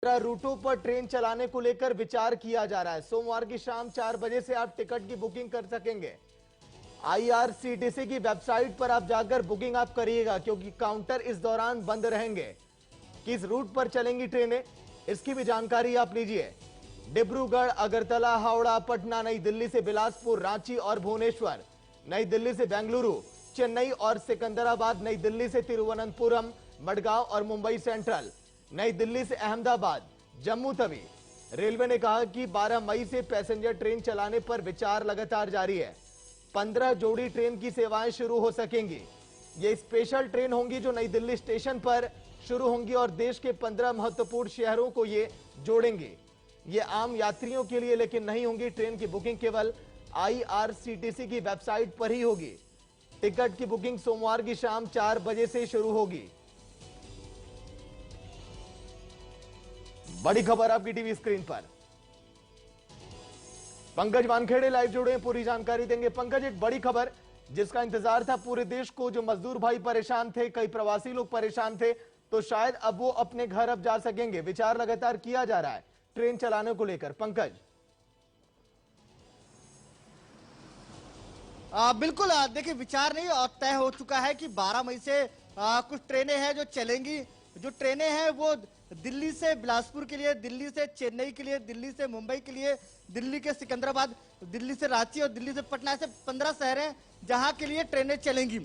रूटों पर ट्रेन चलाने को लेकर विचार किया जा रहा है। सोमवार की शाम 4 बजे से आप टिकट की बुकिंग कर सकेंगे। आईआरसीटीसी की वेबसाइट पर आप जाकर बुकिंग आप करिएगा, क्योंकि काउंटर इस दौरान बंद रहेंगे। किस रूट पर चलेंगी ट्रेनें, इसकी भी जानकारी आप लीजिए। डिब्रूगढ़, अगरतला, हावड़ा, पटना, नई दिल्ली से बिलासपुर, रांची और भुवनेश्वर, नई दिल्ली से बेंगलुरु, चेन्नई और सिकंदराबाद, नई दिल्ली से तिरुवनंतपुरम, मडगांव और मुंबई सेंट्रल, नई दिल्ली से अहमदाबाद, जम्मू तवी। रेलवे ने कहा कि 12 मई से पैसेंजर ट्रेन चलाने पर विचार लगातार जारी है। 15 जोड़ी ट्रेन की सेवाएं शुरू हो सकेंगी। ये स्पेशल ट्रेन होंगी जो नई दिल्ली स्टेशन पर शुरू होंगी और देश के 15 महत्वपूर्ण शहरों को ये जोड़ेंगी। ये आम यात्रियों के लिए लेकिन नहीं होंगी। ट्रेन की बुकिंग केवल आईआरसीटीसी की वेबसाइट पर ही होगी। टिकट की बुकिंग सोमवार की शाम 4 बजे से शुरू होगी। बड़ी खबर आपकी टीवी स्क्रीन पर। पंकज वानखेड़े लाइव जुड़े हैं, पूरी जानकारी देंगे। पंकज, एक बड़ी खबर जिसका इंतजार था पूरे देश को, जो मजदूर भाई परेशान थे, कई प्रवासी लोग परेशान थे, तो शायद अब वो अपने घर अब जा सकेंगे। विचार लगातार किया जा रहा है ट्रेन चलाने को लेकर। पंकज, बिल्कुल। देखिए, विचार नहीं और तय हो चुका है कि 12 मई से कुछ ट्रेनें हैं जो चलेंगी। जो ट्रेनें हैं वो दिल्ली से बिलासपुर के लिए, दिल्ली से चेन्नई के लिए, दिल्ली से मुंबई के लिए, दिल्ली के सिकंदराबाद, दिल्ली से रांची और दिल्ली से पटना, ऐसे 15 शहर हैं जहां के लिए ट्रेनें चलेंगी।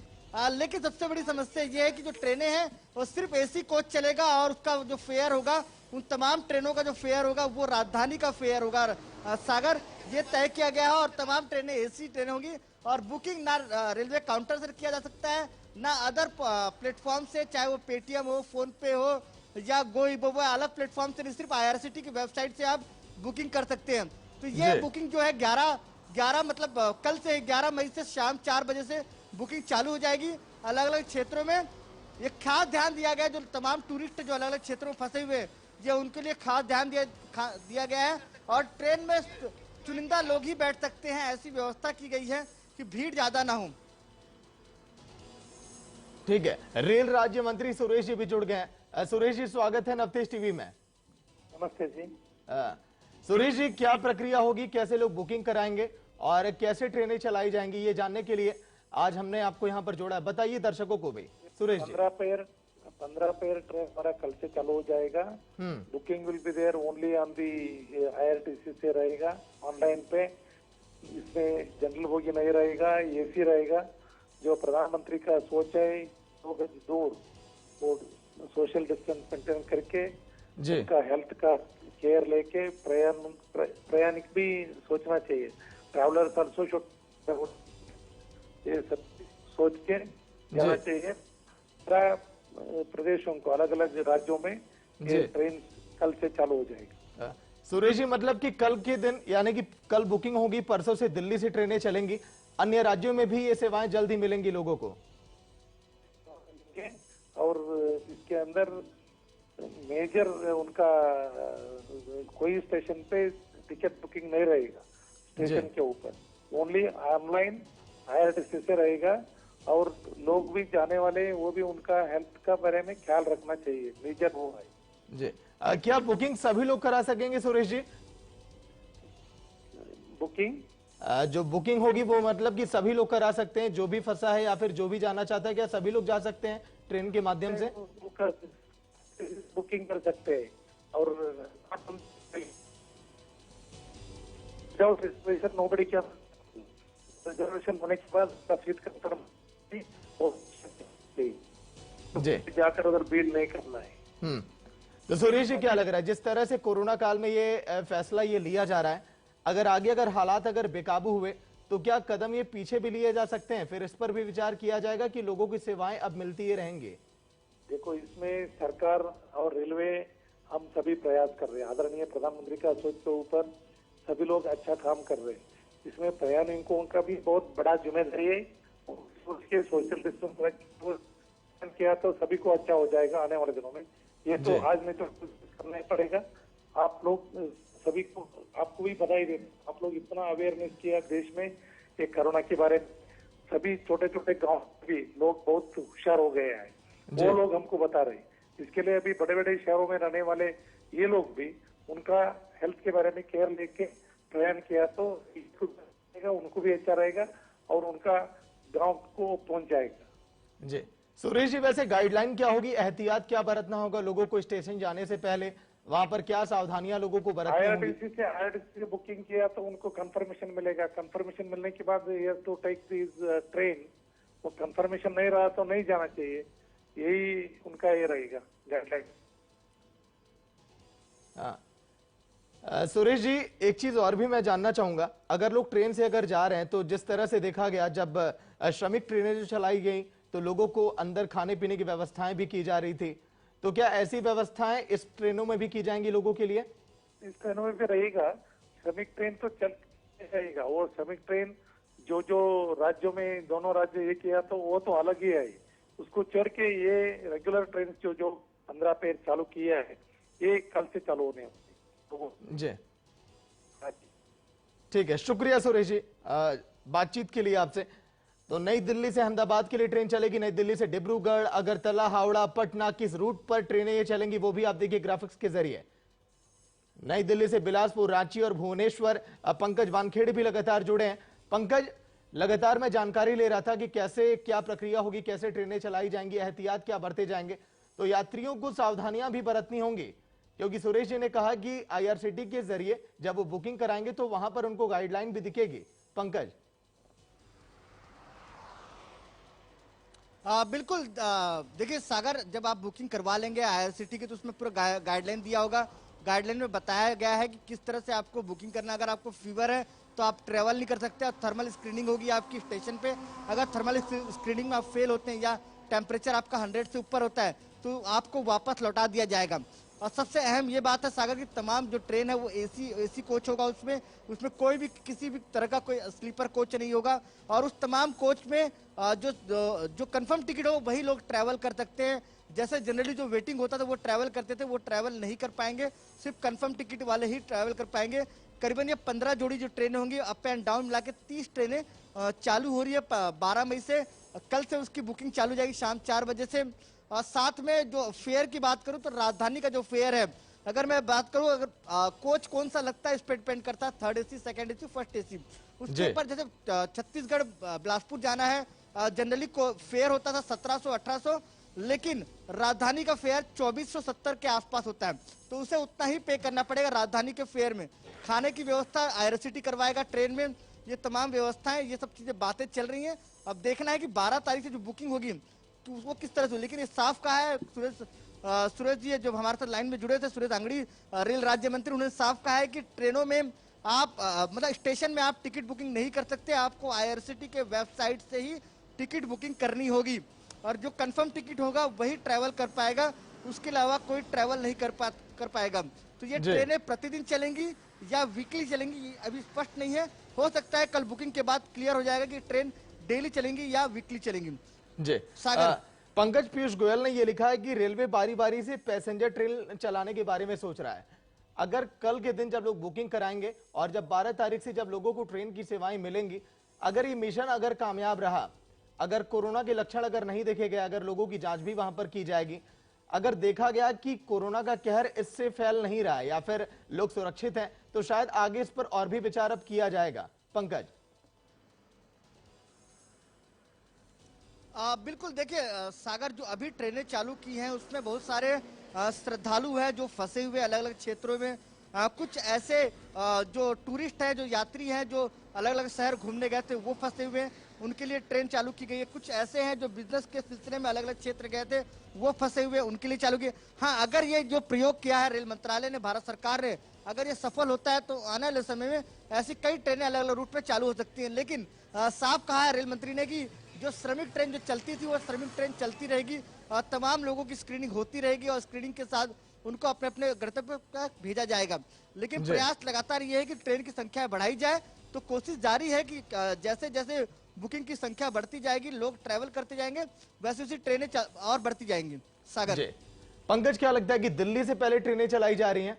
लेकिन सबसे बड़ी समस्या ये है कि जो ट्रेनें हैं वो सिर्फ एसी कोच चलेगा और उसका जो फेयर होगा, उन तमाम ट्रेनों का जो फेयर होगा वो राजधानी का फेयर होगा। सागर, ये तय किया गया है और तमाम ट्रेनें एसी ट्रेनें होंगी और बुकिंग ना रेलवे काउंटर से किया जा सकता है, ना अदर प्लेटफॉर्म से, चाहे वो पेटीएम हो, फोन पे हो या गोइबो, अलग प्लेटफॉर्म से नहीं, सिर्फ आईआरसीटी की वेबसाइट से आप बुकिंग कर सकते हैं। तो ये बुकिंग जो है 11 मतलब कल से 11 मई से शाम 4 बजे से बुकिंग चालू हो जाएगी। अलग अलग क्षेत्रों में ये खास ध्यान दिया गया, जो तमाम टूरिस्ट जो अलग अलग क्षेत्रों में फंसे हुए, ये उनके लिए खास ध्यान दिया गया है और ट्रेन में चुनिंदा लोग ही बैठ सकते हैं। ऐसी व्यवस्था की गई है कि भीड़ ज्यादा ना हो। ठीक है। रेल राज्य मंत्री सुरेश जी भी जुड़ गए हैं। सुरेश जी, स्वागत है नवतेज टीवी में। नमस्ते जी। सुरेश जी, क्या प्रक्रिया होगी, कैसे लोग बुकिंग कराएंगे और कैसे ट्रेनें चलाई जाएंगी, ये जानने के लिए आज हमने आपको यहाँ पर जोड़ा है। बताइए दर्शकों को भी। सुरेश जी, 15 पेयर ट्रेन हमारा कल से चालू हो जाएगा। Booking will be there only on the IRTC से रहेगा, ऑनलाइन पे। इसमें जनरल बोगी नहीं रहेगा, एसी रहेगा। जो प्रधानमंत्री का सोच है 2 गज दूर, वो सोशल डिस्टेंस मेंटेन करके उनका हेल्थ का केयर लेके प्रयाणिक भी सोचना चाहिए। ट्रैवलर्स आल्सो शुड ये सब सोच के जाना चाहिए। प्रदेशों को, अलग अलग राज्यों में ये ट्रेन कल से चालू हो जाएगी। सुरेश जी, मतलब कि कल के दिन, यानी कि कल बुकिंग होगी, परसों से दिल्ली से ट्रेनें चलेंगी, अन्य राज्यों में भी ये सेवाएं जल्द ही मिलेंगी लोगों को। और इसके अंदर मेजर उनका कोई स्टेशन पे टिकट बुकिंग नहीं रहेगा स्टेशन के ऊपर, ओनली ऑनलाइन आईआरटीसी से रहेगा। और लोग भी जाने वाले, वो भी उनका हेल्थ का बारे में ख्याल रखना चाहिए, मेजर वो है जी। क्या बुकिंग सभी लोग करा सकेंगे सुरेश जी? बुकिंग जो बुकिंग होगी वो मतलब कि सभी लोग करा सकते हैं, जो भी फंसा है या फिर जो भी जाना चाहता है, क्या सभी लोग जा सकते हैं ट्रेन के माध्यम से? बुकिंग कर सकते हैं और नोबडी क्या रिजर्वेशन होने के बाद सीट कंफर्म जाकर उधर भीड़ नहीं करना है। तो सुरेश जी, क्या लग रहा है, जिस तरह से कोरोना काल में ये फैसला ये लिया जा रहा है, अगर आगे अगर हालात अगर बेकाबू हुए तो क्या कदम ये पीछे भी लिए जा सकते हैं? फिर इस पर भी विचार किया जाएगा कि लोगों की सेवाएं अब मिलती ही रहेंगी? देखो, इसमें सरकार और रेलवे हम सभी प्रयास कर रहे हैं। आदरणीय प्रधानमंत्री का सोच के ऊपर सभी लोग अच्छा काम कर रहे हैं। इसमें प्रयाणिकों का भी बहुत बड़ा जिम्मेदारी है। उसके सोशल डिस्टेंस किया तो सभी को अच्छा हो जाएगा आने वाले दिनों में। ये तो आज नहीं तो करना ही पड़ेगा। आप लोग सभी को, आपको भी बधाई देना, आप लोग इतना अवेयरनेस किया देश में ये कोरोना के बारे में। सभी छोटे छोटे गांव भी लोग बहुत होशियार हो गए हैं, वो लोग हमको बता रहे हैं। इसके लिए अभी बड़े बड़े शहरों में रहने वाले ये लोग भी उनका हेल्थ के बारे में केयर लेके प्रयाण किया तो उनको भी अच्छा रहेगा और उनका गांव को पहुंच जाएगा। जी सुरेश जी, वैसे गाइडलाइन क्या होगी, एहतियात क्या बरतना होगा लोगों को स्टेशन जाने से पहले, वहां पर क्या सावधानियां लोगों को बरतनी होंगी? आईआरटीसी से बुकिंग किया तो उनको कंफर्मेशन मिलेगा, कंफर्मेशन मिलने के बाद ये टू टेक दिस ट्रेन, वो कंफर्मेशन नहीं रहा तो नहीं जाना चाहिए, यही उनका ये रहेगा गाइडलाइन। सुरेश जी, एक चीज और भी मैं जानना चाहूंगा, अगर लोग ट्रेन से अगर जा रहे हैं तो जिस तरह से देखा गया जब श्रमिक ट्रेनें जो चलाई गई तो लोगों को अंदर खाने पीने की व्यवस्थाएं भी की जा रही थी, तो क्या ऐसी व्यवस्थाएं इस ट्रेनों में भी की जाएंगी लोगों के लिए? इस ट्रेनों में भी रहेगा, श्रमिक ट्रेन तो चल जाएगा, वो श्रमिक ट्रेन जो जो राज्यों में दोनों राज्य ये किया तो वो तो अलग ही है, उसको चढ़ के ये रेगुलर ट्रेन जो 15 पेर चालू किया है ये कल से चालू होने जी। ठीक है, शुक्रिया सुरेश जी बातचीत के लिए आपसे। तो नई दिल्ली से अहमदाबाद के लिए ट्रेन चलेगी, नई दिल्ली से डिब्रूगढ़, अगरतला, हावड़ा, पटना, किस रूट पर ट्रेनें ये चलेंगी वो भी आप देखिए ग्राफिक्स के जरिए। नई दिल्ली से बिलासपुर, रांची और भुवनेश्वर। पंकज वानखेड़े भी लगातार जुड़े हैं। पंकज, लगातार मैं जानकारी ले रहा था कि कैसे क्या प्रक्रिया होगी, कैसे ट्रेनें चलाई जाएंगी, एहतियात क्या बरते जाएंगे, तो यात्रियों को सावधानियां भी बरतनी होंगी, क्योंकि सुरेश जी ने कहा कि आईआरसीटी के जरिए जब वो बुकिंग कराएंगे तो वहां पर उनको गाइडलाइन भी दिखेगी। पंकज। बिल्कुल, देखिए सागर, जब आप बुकिंग करवा लेंगे आईआरसीटी की तो उसमें पूरा गाइडलाइन दिया होगा। गाइडलाइन में बताया गया है कि किस तरह से आपको बुकिंग करना। अगर आपको फीवर है तो आप ट्रेवल नहीं कर सकते, और थर्मल स्क्रीनिंग होगी आपकी स्टेशन पे। अगर थर्मल स्क्रीनिंग में आप फेल होते हैं या टेम्परेचर आपका 100 से ऊपर होता है तो आपको वापस लौटा दिया जाएगा। और सबसे अहम ये बात है सागर की, तमाम जो ट्रेन है वो एसी कोच होगा, उसमें कोई भी किसी भी तरह का कोई स्लीपर कोच नहीं होगा। और उस तमाम कोच में जो कंफर्म टिकट हो वही लोग ट्रैवल कर सकते हैं। जैसे जनरली जो वेटिंग होता था वो ट्रैवल करते थे, वो ट्रैवल नहीं कर पाएंगे, सिर्फ कंफर्म टिकट वाले ही ट्रैवल कर पाएंगे। करीबन ये 15 जोड़ी जो ट्रेनें होंगी, अप एंड डाउन मिला के 30 ट्रेनें चालू हो रही है 12 मई से। कल से उसकी बुकिंग चालू हो जाएगी शाम 4 बजे से। और साथ में जो फेयर की बात करूं तो राजधानी का जो फेयर है, अगर मैं बात करूं, अगर कोच कौन सा लगता है इस पे डिपेंड करता है, 3rd AC, 2nd AC, 1st AC. उसके ऊपर जैसे छत्तीसगढ़ बिलासपुर जाना है, जनरली फेयर होता था 1700-1800, लेकिन राजधानी का फेयर 2470 के आसपास होता है, तो उसे उतना ही पे करना पड़ेगा राजधानी के फेयर में। खाने की व्यवस्था आईआरसीटी करवाएगा ट्रेन में, ये तमाम व्यवस्थाएं, ये सब चीजें बातें चल रही हैं। अब देखना है कि 12 तारीख से जो बुकिंग होगी तो वो किस तरह से, लेकिन ये साफ कहा है सुरेश जी जो हमारे साथ लाइन में जुड़े थे, सुरेश अंगड़ी रेल राज्य मंत्री, उन्होंने साफ कहा है कि ट्रेनों में आप मतलब स्टेशन में आप टिकट बुकिंग नहीं कर सकते, आपको आईआरसीटी के वेबसाइट से ही टिकट बुकिंग करनी होगी, और जो कंफर्म टिकट होगा वही ट्रैवल कर पाएगा, उसके अलावा कोई ट्रैवल नहीं कर पाएगा। तो ये ट्रेनें प्रतिदिन चलेंगी या वीकली चलेंगी अभी स्पष्ट नहीं है, हो सकता है कल बुकिंग के बाद क्लियर हो जाएगा कि ट्रेन डेली चलेंगी या वीकली चलेंगी। जी सागर। पंकज, पीयूष गोयल ने यह लिखा है कि रेलवे बारी बारी से पैसेंजर ट्रेन चलाने के बारे में सोच रहा है। अगर कल के दिन जब लोग बुकिंग कराएंगे और जब 12 तारीख से जब लोगों को ट्रेन की सेवाएं मिलेंगी, अगर ये मिशन अगर कामयाब रहा, अगर कोरोना के लक्षण अगर नहीं देखे गए, अगर लोगों की जांच भी वहां पर की जाएगी, अगर देखा गया कि कोरोना का कहर इससे फैल नहीं रहा है या फिर लोग सुरक्षित हैं, तो शायद आगे इस पर और भी विचार अब किया जाएगा। पंकज। बिल्कुल, देखिए सागर, जो अभी ट्रेनें चालू की हैं उसमें बहुत सारे श्रद्धालु हैं जो फंसे हुए अलग अलग क्षेत्रों में। कुछ ऐसे जो टूरिस्ट हैं, जो यात्री हैं, जो अलग अलग शहर घूमने गए थे वो फंसे हुए हैं, उनके लिए ट्रेन चालू की गई है। कुछ ऐसे हैं जो बिजनेस के सिलसिले में अलग अलग क्षेत्र गए थे वो फंसे हुए, उनके लिए चालू की। हाँ, अगर ये जो प्रयोग किया है रेल मंत्रालय ने, भारत सरकार ने, अगर ये सफल होता है तो आने वाले समय में ऐसी कई ट्रेनें अलग अलग रूट में चालू हो सकती हैं। लेकिन साफ कहा है रेल मंत्री ने कि जो श्रमिक ट्रेन जो चलती थी वो श्रमिक ट्रेन चलती रहेगी, तमाम लोगों की स्क्रीनिंग होती रहेगी और स्क्रीनिंग के साथ उनको अपने अपने गंतव्य तक भेजा जाएगा। लेकिन प्रयास लगातार ये है कि ट्रेन की संख्या बढ़ाई जाए, तो कोशिश जारी है कि जैसे जैसे बुकिंग की संख्या बढ़ती जाएगी, लोग ट्रैवल करते जाएंगे, वैसे वैसे ट्रेनें और बढ़ती जाएंगी। सागर। पंकज, क्या लगता है कि दिल्ली से पहले ट्रेनें चलाई जा रही हैं,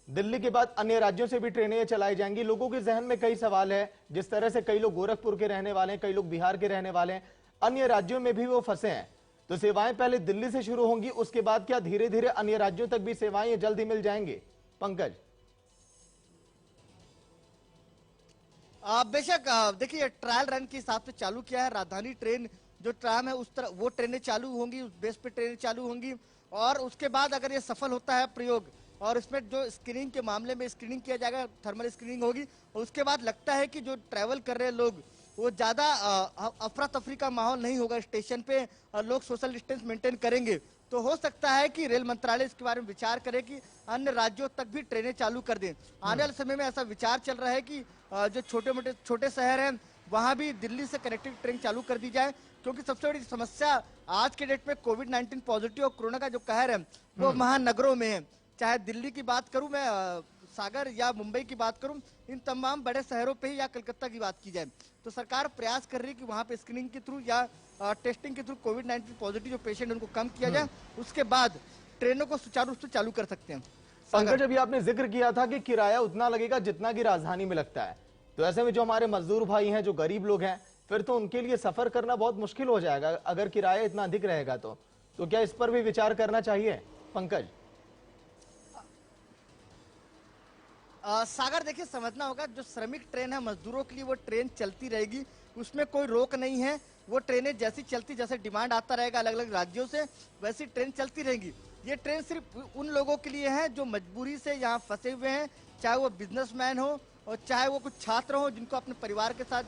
दिल्ली के बाद अन्य राज्यों से भी ट्रेनें चलाई जाएंगी? लोगों के जहन में कई सवाल है, जिस तरह से कई लोग गोरखपुर के रहने वाले हैं, कई लोग बिहार के रहने वाले हैं, अन्य राज्यों में भी वो फंसे हैं, तो सेवाएं पहले दिल्ली से शुरू होंगी, उसके बाद क्या धीरे धीरे अन्य राज्यों तक भी सेवाएं जल्द ही मिल जाएंगी? पंकज, बेशक देखिए ट्रायल रन के हिसाब से चालू किया है। राजधानी ट्रेन जो ट्राम है उस तरह वो ट्रेनें चालू होंगी, उस बेस पे ट्रेनें चालू होंगी और उसके बाद अगर ये सफल होता है प्रयोग और इसमें जो स्क्रीनिंग के मामले में स्क्रीनिंग किया जाएगा, थर्मल स्क्रीनिंग होगी और उसके बाद लगता है कि जो ट्रैवल कर रहे लोग वो ज्यादा अफरा तफरी का माहौल नहीं होगा स्टेशन पे, लोग सोशल डिस्टेंस मेंटेन करेंगे, तो हो सकता है कि रेल मंत्रालय इसके बारे में विचार करे कि अन्य राज्यों तक भी ट्रेनें चालू कर दें। आने वाले समय में ऐसा विचार चल रहा है कि जो छोटे शहर हैं वहां भी दिल्ली से कनेक्टिंग ट्रेन चालू कर दी जाए, क्योंकि सबसे बड़ी समस्या आज के डेट में कोविड-19 पॉजिटिव और कोरोना का जो कहर है वो महानगरों में है। चाहे दिल्ली की बात करूं मैं, सागर या मुंबई की बात करूं, इन तमाम बड़े शहरों पे ही या कलकत्ता की बात की जाए तो सरकार प्रयास कर रही है कि वहां पे स्क्रीनिंग के थ्रू या टेस्टिंग के थ्रू कोविड-19 पॉजिटिव जो पेशेंट है उनको कम किया जाए, उसके बाद ट्रेनों को सुचारू रूप से चालू कर सकते हैं। पंकज, अभी आपने जिक्र किया था कि किराया उतना लगेगा जितना कि राजधानी में लगता है, तो ऐसे में जो हमारे मजदूर भाई हैं, जो गरीब लोग हैं, फिर तो उनके लिए सफर करना बहुत मुश्किल हो जाएगा अगर किराया इतना अधिक रहेगा तो क्या इस पर भी विचार करना चाहिए पंकज? सागर देखिए समझना होगा, जो श्रमिक ट्रेन है मजदूरों के लिए वो ट्रेन चलती रहेगी, उसमें कोई रोक नहीं है। वो ट्रेनें जैसी चलती, जैसे डिमांड आता रहेगा अलग अलग राज्यों से, वैसी ट्रेन चलती रहेगी। ये ट्रेन सिर्फ उन लोगों के लिए है जो मजबूरी से यहाँ फंसे हुए हैं, चाहे वो बिजनेसमैन हो और चाहे वो कुछ छात्र हो जिनको अपने परिवार के साथ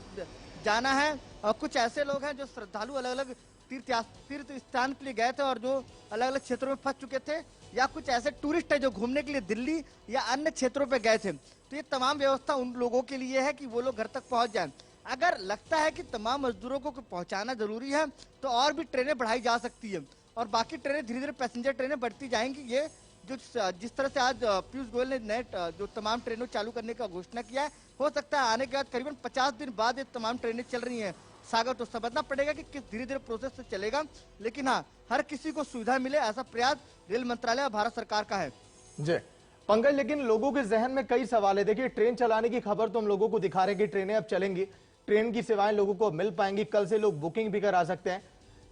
जाना है, और कुछ ऐसे लोग हैं जो श्रद्धालु अलग अलग तीर्थ स्थान के लिए गए थे और जो अलग अलग क्षेत्रों में फंस चुके थे, या कुछ ऐसे टूरिस्ट है जो घूमने के लिए दिल्ली या अन्य क्षेत्रों पे गए थे। तो ये तमाम व्यवस्था उन लोगों के लिए है कि वो लोग घर तक पहुंच जाएं। अगर लगता है कि तमाम मजदूरों को पहुंचाना जरूरी है तो और भी ट्रेनें बढ़ाई जा सकती है और बाकी ट्रेनें धीरे धीरे पैसेंजर ट्रेनें बढ़ती जाएंगी। ये जो जिस तरह से आज पीयूष गोयल ने नए जो तमाम ट्रेनों चालू करने का घोषणा किया है, हो सकता है आने के बाद करीबन 50 दिन बाद ये तमाम ट्रेनें चल रही हैं। सागर, तो समझना पड़ेगा कि किस धीरे धीरे प्रोसेस से चलेगा, लेकिन हाँ हर किसी को सुविधा मिले ऐसा प्रयास रेल मंत्रालय और भारत सरकार का है। जी पंकज, लेकिन लोगों के जहन में कई सवाल है। देखिए, ट्रेन चलाने की खबर तो हम लोगों को दिखा रहे हैं कि ट्रेनें अब चलेंगी, ट्रेन की सेवाएं लोगों को मिल पाएंगी, कल से लोग बुकिंग भी करा सकते हैं।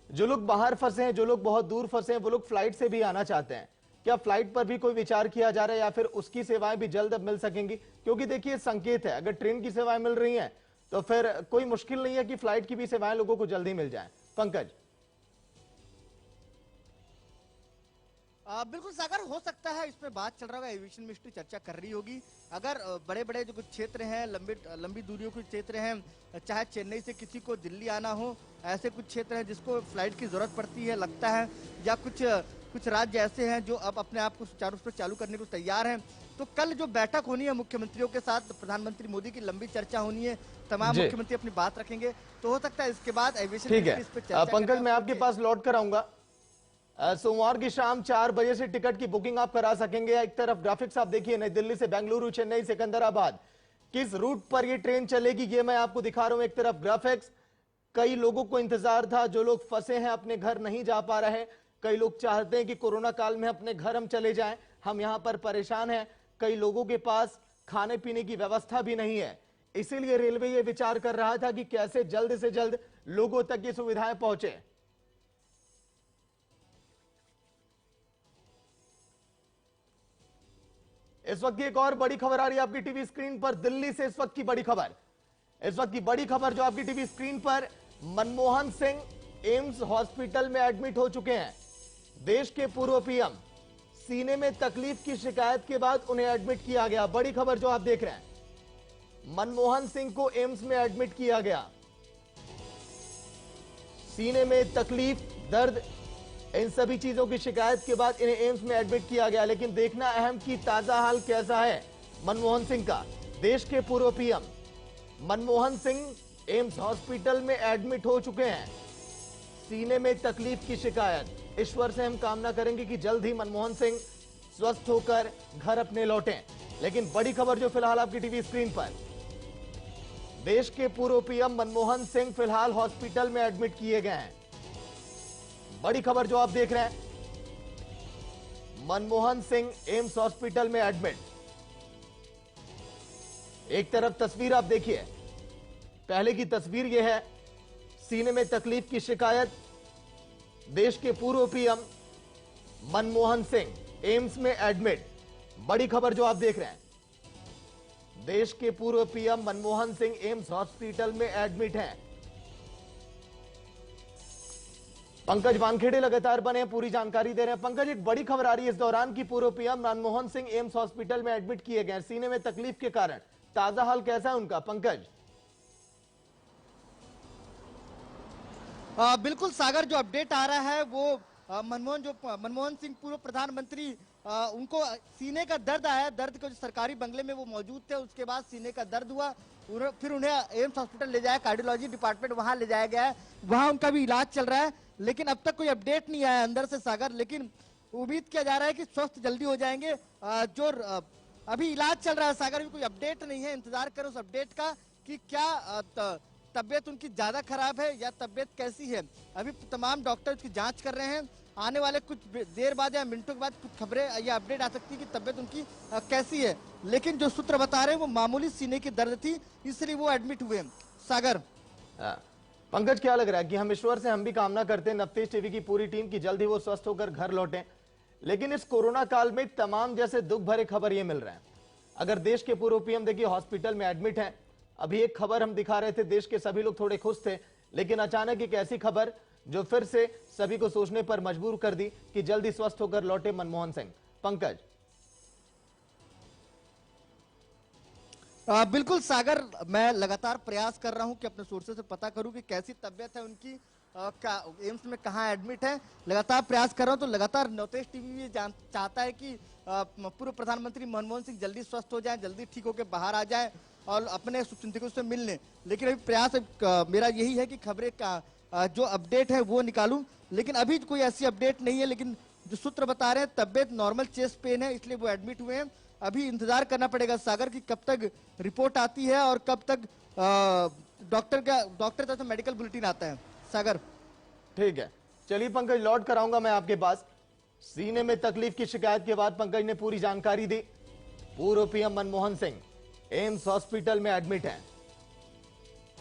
जो लोग बाहर फंसे हैं, जो लोग बहुत दूर फंसे हैं, वो लोग फ्लाइट से भी आना चाहते हैं, क्या फ्लाइट पर भी कोई विचार किया जा रहा है या फिर उसकी सेवाएं भी जल्द अब मिल सकेंगी? क्योंकि देखिए संकेत है, अगर ट्रेन की सेवाएं मिल रही हैं तो फिर कोई मुश्किल नहीं है कि फ्लाइट की भी सेवाएं लोगों को जल्दी मिल जाएं। पंकज, बिल्कुल सागर, हो सकता है इसमें बात चल रहा होगा, एविएशन मिनिस्ट्री चर्चा कर रही होगी। अगर बड़े बड़े जो कुछ क्षेत्र हैं, लंबी दूरियों के क्षेत्र हैं, चाहे चेन्नई से किसी को दिल्ली आना हो, ऐसे कुछ क्षेत्र हैं जिसको फ्लाइट की जरूरत पड़ती है लगता है, या कुछ राज्य ऐसे हैं जो अब अपने आप को सुचारू रूप से चालू करने को तैयार हैं। तो कल जो बैठक होनी है मुख्यमंत्रियों के साथ, प्रधानमंत्री मोदी की लंबी चर्चा होनी है, तमाम मुख्यमंत्री अपनी बात रखेंगे, तो हो सकता है इसके बाद एविएशन मिनिस्ट्री इस पे चर्चा। पंकज, मैं आपके पास लौट कर आऊंगा। सोमवार की शाम 4 बजे से टिकट की बुकिंग आप करा सकेंगे। एक तरफ ग्राफिक्स आप देखिए, नई दिल्ली से बेंगलुरु, चेन्नई, सिकंदराबाद, किस रूट पर ये ट्रेन चलेगी ये मैं आपको दिखा रहा हूं। एक तरफ ग्राफिक्स, कई लोगों को इंतजार था, जो लोग फंसे हैं, अपने घर नहीं जा पा रहे, कई लोग चाहते हैं कि कोरोना काल में अपने घर हम चले जाएं, हम यहां पर परेशान हैं, कई लोगों के पास खाने पीने की व्यवस्था भी नहीं है। इसीलिए रेलवे ये विचार कर रहा था कि कैसे जल्द से जल्द लोगों तक ये सुविधाएं पहुंचे। इस वक्त की एक और बड़ी खबर आ रही है आपकी टीवी स्क्रीन पर, दिल्ली से। इस वक्त की बड़ी खबर जो आपकी टीवी स्क्रीन पर, मनमोहन सिंह एम्स हॉस्पिटल में एडमिट हो चुके हैं। देश के पूर्व पीएम, सीने में तकलीफ की शिकायत के बाद उन्हें एडमिट किया गया। बड़ी खबर जो आप देख रहे हैं, मनमोहन सिंह को एम्स में एडमिट किया गया। सीने में तकलीफ, दर्द, इन सभी चीजों की शिकायत के बाद इन्हें एम्स में एडमिट किया गया। लेकिन देखना अहम कि ताजा हाल कैसा है मनमोहन सिंह का। देश के पूर्व PM Manmohan Singh AIIMS hospital में एडमिट हो चुके हैं। सीने में तकलीफ की शिकायत। ईश्वर से हम कामना करेंगे कि जल्द ही मनमोहन सिंह स्वस्थ होकर घर अपने लौटें। लेकिन बड़ी खबर जो फिलहाल आपकी टीवी स्क्रीन पर, देश के पूर्व पीएम मनमोहन सिंह फिलहाल हॉस्पिटल में एडमिट किए गए हैं। बड़ी खबर जो आप देख रहे हैं, मनमोहन सिंह एम्स हॉस्पिटल में एडमिट। एक तरफ तस्वीर आप देखिए, पहले की तस्वीर यह है, सीने में तकलीफ की शिकायत, देश के पूर्व पीएम मनमोहन सिंह एम्स में एडमिट। बड़ी खबर जो आप देख रहे हैं, देश के पूर्व PM Manmohan Singh AIIMS hospital में एडमिट हैं। पंकज वानखेड़े लगातार बने, पूरी जानकारी दे रहे हैं। पंकज, एक बड़ी खबर आ रही है इस दौरान की पूर्व PM Manmohan Singh AIIMS hospital में एडमिट किए गए, सीने में तकलीफ के कारण। ताजा हाल कैसा है उनका, पंकज? बिल्कुल सागर, जो अपडेट आ रहा है वो मनमोहन सिंह पूर्व प्रधानमंत्री, उनको सीने का दर्द आया। दर्द के जो सरकारी बंगले में वो मौजूद थे, उसके बाद सीने का दर्द हुआ, फिर उन्हें एम्स हॉस्पिटल ले जाया, कार्डियोलॉजी डिपार्टमेंट वहां ले जाया गया है, वहां उनका भी इलाज चल रहा है। लेकिन अब तक कोई अपडेट नहीं आया अंदर से सागर, लेकिन उम्मीद किया जा रहा है कि स्वस्थ जल्दी हो जाएंगे। अभी इलाज चल रहा है सागर, अभी कोई अपडेट नहीं है, इंतजार करो उस अपडेट का कि क्या तबियत उनकी ज्यादा खराब है या तबियत कैसी है। अभी तमाम डॉक्टर उसकी जांच कर रहे हैं। आने वाले कुछ देर बाद या मिनटों के बाद कुछ खबरें या अपडेट आ सकती है कि तबियत उनकी कैसी है। लेकिन जो सूत्र बता रहे हैं वो मामूली सीने की दर्द थी, इसलिए वो एडमिट हुए। सागर, पंकज, क्या लग रहा है कि हम ईश्वर से हम भी कामना करते हैं नवतेज टीवी की पूरी टीम की जल्द ही वो स्वस्थ होकर घर लौटें, लेकिन इस कोरोना काल में तमाम जैसे दुख भरे खबर ये मिल रहे हैं। अगर देश के पूर्व पीएम देखिए हॉस्पिटल में एडमिट हैं, अभी एक खबर हम दिखा रहे थे, देश के सभी लोग थोड़े खुश थे, लेकिन अचानक एक ऐसी खबर जो फिर से सभी को सोचने पर मजबूर कर दी कि जल्दी स्वस्थ होकर लौटे मनमोहन सिंह। पंकज, बिल्कुल सागर, मैं लगातार प्रयास कर रहा हूं कि अपने सोर्सेज से पता करूं कि कैसी तबियत है उनकी, एम्स में कहां एडमिट है। लगातार प्रयास कर रहा हूं, तो लगातार नवतेज टीवी भी चाहता है कि पूर्व प्रधानमंत्री मनमोहन सिंह जल्दी स्वस्थ हो जाएं, जल्दी ठीक होकर बाहर आ जाएं और अपने शुभचिंतकों से मिल लें। लेकिन अभी प्रयास मेरा यही है कि खबरें का जो अपडेट है वो निकालूं, लेकिन अभी कोई ऐसी अपडेट नहीं है। लेकिन जो सूत्र बता रहे हैं तबियत नॉर्मल, चेस्ट पेन है, इसलिए वो एडमिट हुए हैं। अभी इंतजार करना पड़ेगा सागर की कब तक रिपोर्ट आती है और कब तक डॉक्टर तरफ से मेडिकल बुलेटिन आता है। सागर, ठीक है, चलिए पंकज, लौट कर आऊंगा मैं आपके पास। सीने में तकलीफ की शिकायत के बाद पंकज ने पूरी जानकारी दी। पूर्व PM Manmohan Singh AIIMS hospital में एडमिट हैं।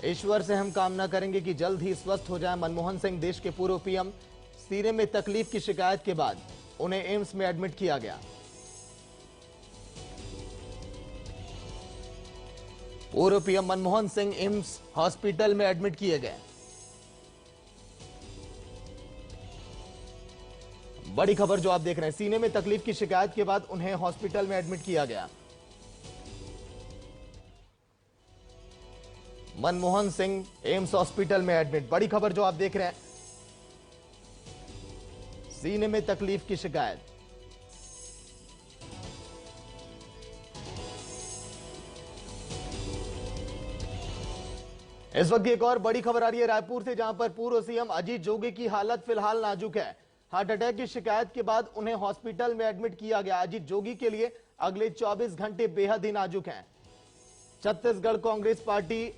ईश्वर से हम कामना करेंगे कि जल्द ही स्वस्थ हो जाए मनमोहन सिंह। देश के पूर्व पीएम, सीने में तकलीफ की शिकायत के बाद उन्हें एम्स में एडमिट किया गया। पूर्व PM Manmohan Singh AIIMS hospital में एडमिट किए गए। बड़ी खबर जो आप देख रहे हैं, सीने में तकलीफ की शिकायत के बाद उन्हें हॉस्पिटल में एडमिट किया गया। मनमोहन सिंह एम्स हॉस्पिटल में एडमिट। बड़ी खबर जो आप देख रहे हैं, सीने में तकलीफ की शिकायत। इस वक्त एक और बड़ी खबर आ रही है रायपुर से, जहां पर पूर्व सीएम अजीत जोगी की हालत फिलहाल नाजुक है। हार्ट अटैक की शिकायत के बाद उन्हें हॉस्पिटल में एडमिट किया गया। अजीत जोगी के लिए अगले 24 घंटे बेहद ही नाजुक हैं। छत्तीसगढ़ कांग्रेस पार्टी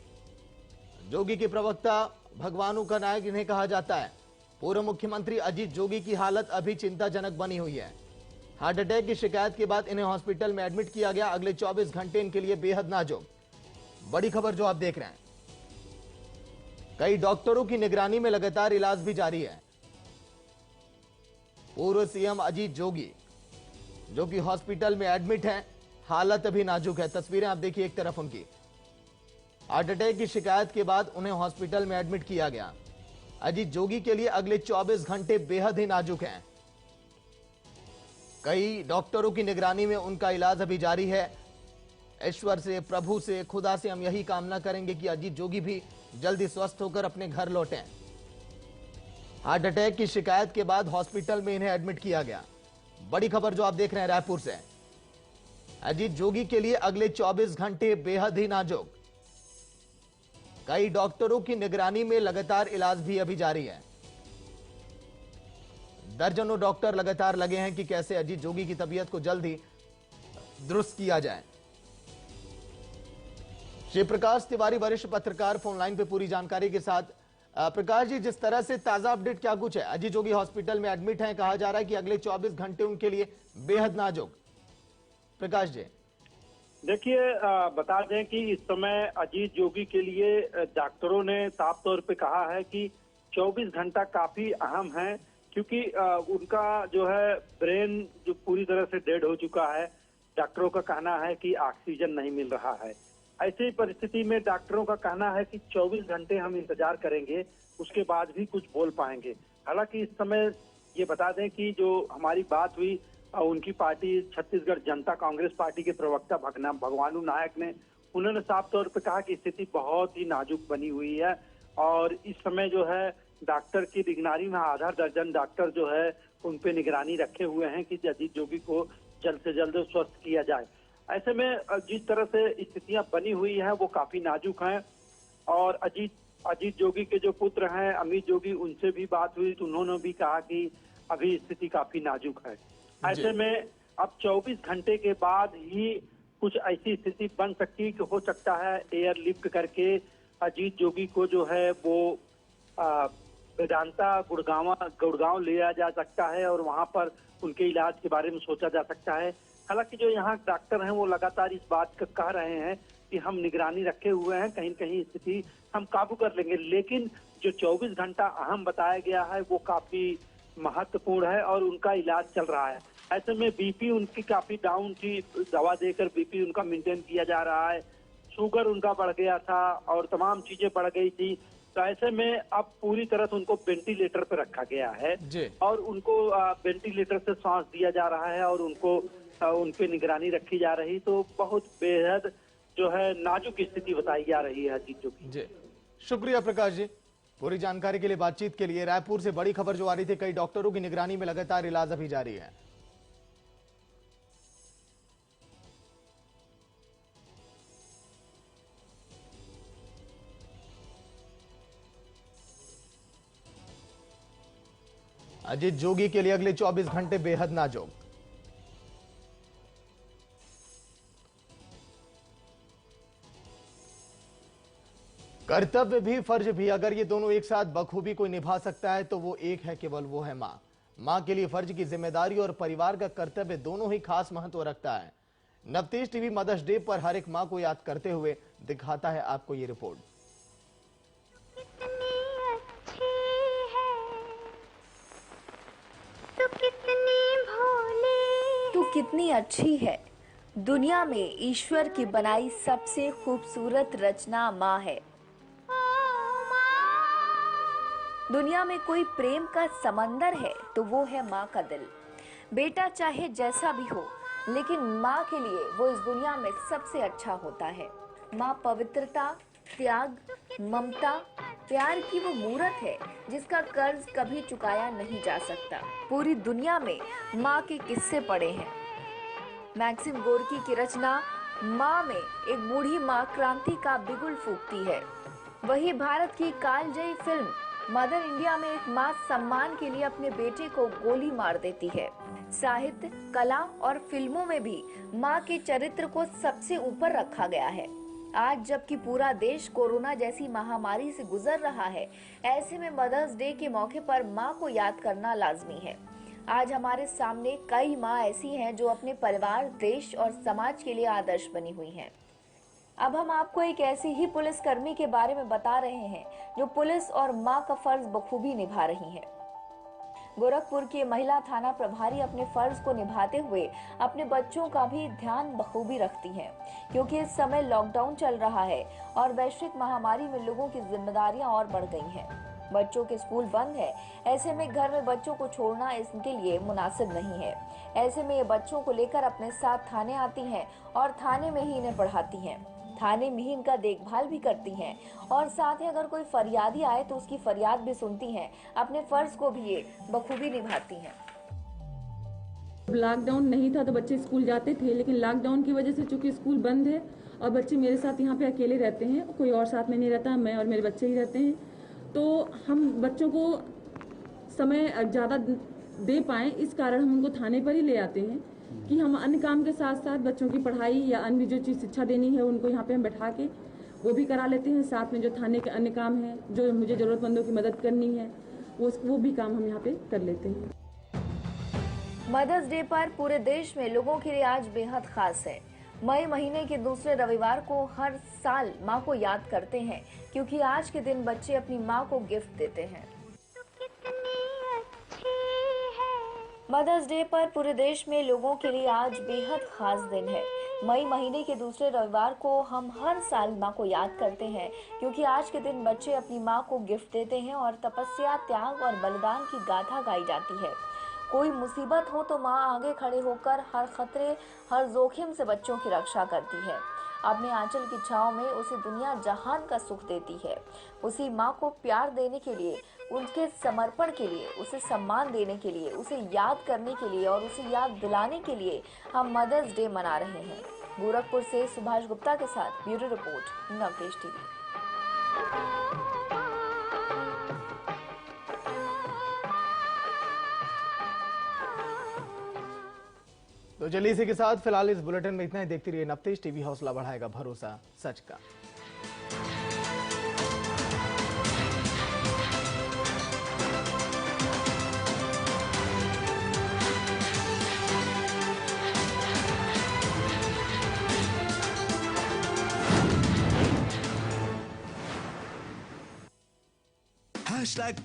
जोगी के प्रवक्ता भगवानू का नायक इन्हें कहा जाता है। पूर्व मुख्यमंत्री अजीत जोगी की हालत अभी चिंताजनक बनी हुई है। हार्ट अटैक की शिकायत के बाद इन्हें हॉस्पिटल में एडमिट किया गया। अगले 24 घंटे इनके लिए बेहद नाजुक। बड़ी खबर जो आप देख रहे हैं, कई डॉक्टरों की निगरानी में लगातार इलाज भी जारी है। पूर्व सीएम अजीत जोगी जो कि हॉस्पिटल में एडमिट हैं, हालत अभी नाजुक है। तस्वीरें आप देखिए, एक तरफ उनकी हार्ट अटैक की शिकायत के बाद उन्हें हॉस्पिटल में एडमिट किया गया। अजीत जोगी के लिए अगले 24 घंटे बेहद ही नाजुक हैं। कई डॉक्टरों की निगरानी में उनका इलाज अभी जारी है। ईश्वर से, प्रभु से, खुदा से हम यही कामना करेंगे कि अजीत जोगी भी जल्दी स्वस्थ होकर अपने घर लौटें। हार्ट अटैक की शिकायत के बाद हॉस्पिटल में इन्हें एडमिट किया गया। बड़ी खबर जो आप देख रहे हैं रायपुर से, अजीत जोगी के लिए अगले 24 घंटे बेहद ही नाजुक। कई डॉक्टरों की निगरानी में लगातार इलाज भी अभी जारी है। दर्जनों डॉक्टर लगातार लगे हैं कि कैसे अजीत जोगी की तबीयत को जल्द ही दुरुस्त किया जाए। श्री प्रकाश तिवारी वरिष्ठ पत्रकार फोन लाइन पे पूरी जानकारी के साथ। प्रकाश जी, जिस तरह से ताजा अपडेट क्या कुछ है? अजीत जोगी हॉस्पिटल में एडमिट हैं, कहा जा रहा है कि अगले 24 घंटे उनके लिए बेहद नाजुक। प्रकाश जी, देखिए, बता दें कि इस समय अजीत जोगी के लिए डॉक्टरों ने साफ तौर पे कहा है कि 24 घंटा काफी अहम है। क्योंकि उनका जो है ब्रेन जो पूरी तरह से डेड हो चुका है। डॉक्टरों का कहना है कि ऑक्सीजन नहीं मिल रहा है। ऐसी परिस्थिति में डॉक्टरों का कहना है कि 24 घंटे हम इंतजार करेंगे, उसके बाद भी कुछ बोल पाएंगे। हालांकि इस समय ये बता दें कि जो हमारी बात हुई उनकी पार्टी छत्तीसगढ़ जनता कांग्रेस पार्टी के प्रवक्ता भगवानू नायक ने, उन्होंने साफ तौर पर कहा कि स्थिति बहुत ही नाजुक बनी हुई है और इस समय जो है डॉक्टर की निगरानी में आधा दर्जन डॉक्टर जो है उन पे निगरानी रखे हुए हैं कि अजीत जोगी को जल्द से जल्द स्वस्थ किया जाए। ऐसे में जिस तरह से स्थितियां बनी हुई हैं वो काफी नाजुक हैं और अजीत जोगी के जो पुत्र हैं अमित जोगी, उनसे भी बात हुई तो उन्होंने भी कहा कि अभी स्थिति काफी नाजुक है। ऐसे में अब 24 घंटे के बाद ही कुछ ऐसी स्थिति बन सकती है कि हो सकता है एयर लिफ्ट करके अजीत जोगी को जो है वो वेदांता गुड़गांव लिया जा सकता है और वहां पर उनके इलाज के बारे में सोचा जा सकता है। हालांकि जो यहाँ डॉक्टर हैं वो लगातार इस बात का कह रहे हैं कि हम निगरानी रखे हुए हैं, कहीं कहीं स्थिति हम काबू कर लेंगे, लेकिन जो 24 घंटा अहम बताया गया है वो काफी महत्वपूर्ण है और उनका इलाज चल रहा है। ऐसे में बीपी उनकी काफी डाउन थी, दवा देकर बीपी उनका मेंटेन किया जा रहा है, शुगर उनका बढ़ गया था और तमाम चीजें बढ़ गई थी। तो ऐसे में अब पूरी तरह से उनको वेंटिलेटर पर रखा गया है और उनको वेंटिलेटर से सांस दिया जा रहा है और उनको उन पे निगरानी रखी जा रही। तो बहुत बेहद जो है नाजुक स्थिति बताई जा रही है अजीत जोगी जी। शुक्रिया प्रकाश जी पूरी जानकारी के लिए, बातचीत के लिए। रायपुर से बड़ी खबर जो आ रही थी, कई डॉक्टरों की निगरानी में लगातार इलाज अभी जारी है। अजीत जोगी के लिए अगले 24 घंटे बेहद नाजुक। कर्तव्य भी फर्ज भी, अगर ये दोनों एक साथ बखूबी कोई निभा सकता है तो वो एक है, केवल वो है मां। मां के लिए फर्ज की जिम्मेदारी और परिवार का कर्तव्य दोनों ही खास महत्व रखता है। नवतेज टीवी मदर्स डे पर हर एक मां को याद करते हुए दिखाता है आपको ये रिपोर्ट। तू कितनी अच्छी है, दुनिया में ईश्वर की बनाई सबसे खूबसूरत रचना माँ है। दुनिया में कोई प्रेम का समंदर है तो वो है माँ का दिल। बेटा चाहे जैसा भी हो, लेकिन माँ के लिए वो इस दुनिया में सबसे अच्छा होता है। माँ पवित्रता, त्याग, ममता, प्यार की वो मूरत है जिसका कर्ज कभी चुकाया नहीं जा सकता। पूरी दुनिया में माँ के किस्से पड़े हैं। मैक्सिम गोर्की की रचना माँ में एक बूढ़ी माँ क्रांति का बिगुल फूंकती है। वही भारत की कालजयी फिल्म मदर इंडिया में एक माँ सम्मान के लिए अपने बेटे को गोली मार देती है। साहित्य, कला और फिल्मों में भी माँ के चरित्र को सबसे ऊपर रखा गया है। आज जबकि पूरा देश कोरोना जैसी महामारी से गुजर रहा है, ऐसे में मदर्स डे के मौके पर माँ को याद करना लाजमी है। आज हमारे सामने कई माँ ऐसी हैं जो अपने परिवार, देश और समाज के लिए आदर्श बनी हुई हैं। अब हम आपको एक ऐसी ही पुलिसकर्मी के बारे में बता रहे हैं जो पुलिस और माँ का फर्ज बखूबी निभा रही है। गोरखपुर की महिला थाना प्रभारी अपने फर्ज को निभाते हुए अपने बच्चों का भी ध्यान बखूबी रखती हैं, क्योंकि इस समय लॉकडाउन चल रहा है और वैश्विक महामारी में लोगों की जिम्मेदारियां और बढ़ गई हैं। बच्चों के स्कूल बंद है, ऐसे में घर में बच्चों को छोड़ना इनके लिए मुनासिब नहीं है। ऐसे में ये बच्चों को लेकर अपने साथ थाने आती हैं और थाने में ही इन्हें पढ़ाती हैं। थाने में ही इनका देखभाल भी करती हैं और साथ ही अगर कोई फरियादी आए तो उसकी फरियाद भी सुनती हैं। अपने फर्ज को भी ये बखूबी निभाती हैं। लॉकडाउन नहीं था तो बच्चे स्कूल जाते थे, लेकिन लॉकडाउन की वजह से चूंकि स्कूल बंद है और बच्चे मेरे साथ यहाँ पे अकेले रहते हैं, कोई और साथ में नहीं रहता, मैं और मेरे बच्चे ही रहते हैं, तो हम बच्चों को समय ज़्यादा दे पाएँ इस कारण हम उनको थाने पर ही ले आते हैं कि हम अन्य काम के साथ साथ बच्चों की पढ़ाई या अन्य जो चीज़ शिक्षा देनी है उनको यहाँ पे हम बैठा के वो भी करा लेते हैं। साथ में जो थाने के अन्य काम हैं, जो मुझे ज़रूरतमंदों की मदद करनी है, वो भी काम हम यहाँ पे कर लेते हैं। मदर्स डे पर पूरे देश में लोगों के लिए आज बेहद खास है। मई महीने के दूसरे रविवार को हर साल माँ को याद करते हैं, क्योंकि आज के दिन बच्चे अपनी माँ को गिफ्ट देते हैं। मदर्स डे पर पूरे देश में लोगों के लिए आज बेहद खास दिन है। मई महीने के दूसरे रविवार को हम हर साल माँ को याद करते हैं, क्योंकि आज के दिन बच्चे अपनी माँ को गिफ्ट देते हैं और तपस्या, त्याग और बलिदान की गाथा गाई जाती है। कोई मुसीबत हो तो माँ आगे खड़े होकर हर खतरे, हर जोखिम से बच्चों की रक्षा करती है। अपने आंचल की छांव में उसे दुनिया जहान का सुख देती है। उसी माँ को प्यार देने के लिए, उनके समर्पण के लिए, उसे सम्मान देने के लिए, उसे याद करने के लिए और उसे याद दिलाने के लिए हम मदर्स डे मना रहे हैं। गोरखपुर से सुभाष गुप्ता के साथ ब्यूरो रिपोर्ट, नवतेज टीवी। तो चलिए इसी के साथ फिलहाल इस बुलेटिन में इतना ही। देखते रहिए नवतेज टीवी, हौसला बढ़ाएगा भरोसा सच का।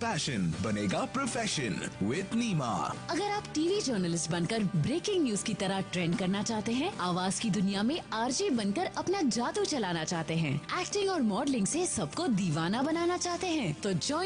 #पैशन बनेगा प्रोफेशन विद नीमा। अगर आप टीवी जर्नलिस्ट बनकर ब्रेकिंग न्यूज की तरह ट्रेंड करना चाहते हैं, आवाज की दुनिया में आरजे बनकर अपना जादू चलाना चाहते हैं, एक्टिंग और मॉडलिंग से सबको दीवाना बनाना चाहते हैं, तो ज्वाइन